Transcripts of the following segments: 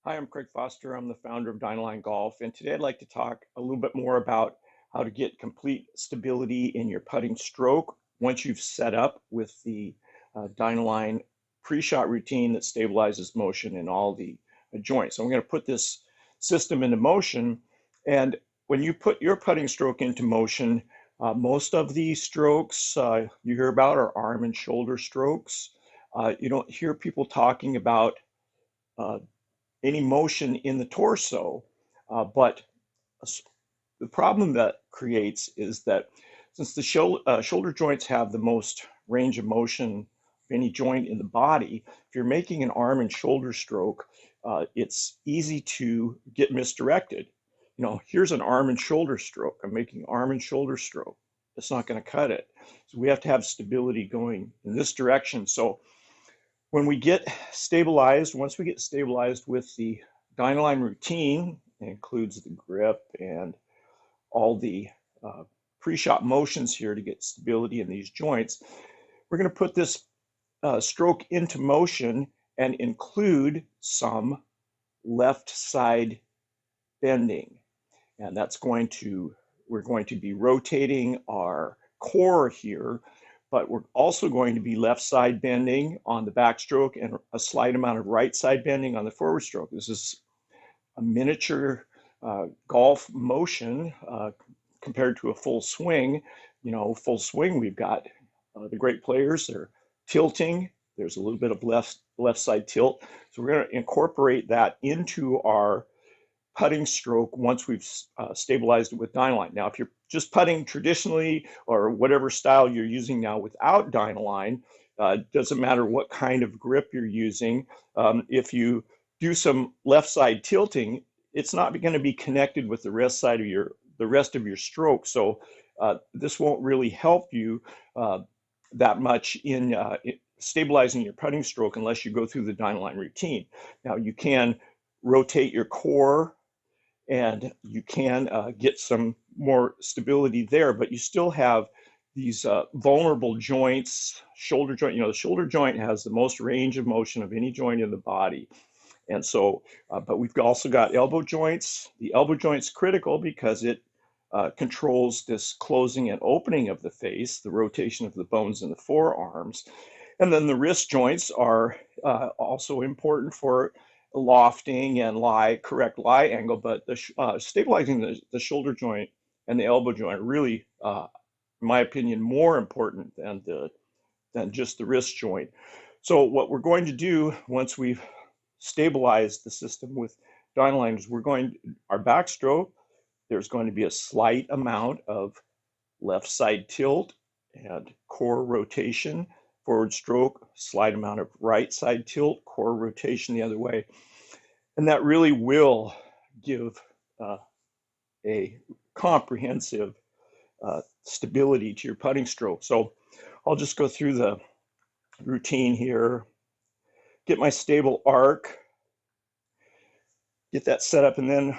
Hi, I'm Craig Foster. I'm the founder of DynAlign Golf, and today I'd like to talk a little bit more about how to get complete stability in your putting stroke once you've set up with the DynAlign pre-shot routine that stabilizes motion in all the joints. So I'm going to put this system into motion, and when you put your putting stroke into motion, most of the strokes you hear about are arm and shoulder strokes. You don't hear people talking about uh, any motion in the torso. But the problem that creates is that since the shoulder joints have the most range of motion of any joint in the body, if you're making an arm and shoulder stroke, it's easy to get misdirected. You know, here's an arm and shoulder stroke. I'm making arm and shoulder stroke. It's not going to cut it. So we have to have stability going in this direction. So when we get stabilized, once we get stabilized with the DynAlign routine, it includes the grip and all the pre-shot motions here to get stability in these joints, we're going to put this stroke into motion and include some left side bending. And we're going to be rotating our core here, but we're also going to be left side bending on the backstroke and a slight amount of right side bending on the forward stroke. This is a miniature golf motion compared to a full swing. You know, full swing, we've got the great players, they're tilting. There's a little bit of left side tilt. So we're going to incorporate that into our putting stroke once we've stabilized it with DynAlign. Now, if you're just putting traditionally or whatever style you're using now without DynAlign, doesn't matter what kind of grip you're using. If you do some left side tilting, it's not going to be connected with the rest of your stroke. So this won't really help you that much in stabilizing your putting stroke unless you go through the DynAlign routine. Now you can rotate your core and you can get some more stability there, but you still have these vulnerable joints. Shoulder joint, you know, the shoulder joint has the most range of motion of any joint in the body. And so, but we've also got elbow joints. The elbow joint's critical because it controls this closing and opening of the face, the rotation of the bones in the forearms. And then the wrist joints are also important for lofting and correct lie angle, but stabilizing the shoulder joint and the elbow joint are really, in my opinion, more important than just the wrist joint. So what we're going to do once we've stabilized the system with DynAlign is our backstroke, there's going to be a slight amount of left side tilt and core rotation. Forward stroke, slight amount of right side tilt, core rotation the other way. And that really will give a comprehensive stability to your putting stroke. So I'll just go through the routine here, get my stable arc, get that set up, and then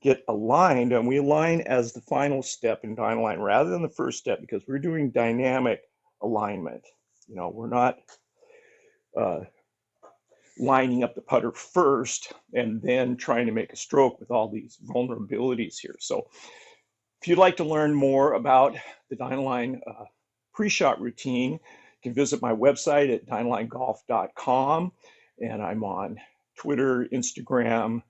get aligned. And we align as the final step in DynAlign rather than the first step because we're doing dynamic alignment. You know, we're not lining up the putter first and then trying to make a stroke with all these vulnerabilities here. So if you'd like to learn more about the DynAlign pre-shot routine, you can visit my website at dynalignegolf.com, and I'm on Twitter, Instagram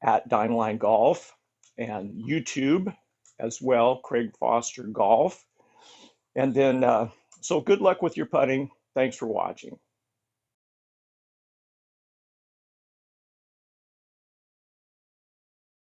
at DynAlign Golf, and YouTube as well, Craig Foster Golf. And then, so good luck with your putting. Thanks for watching.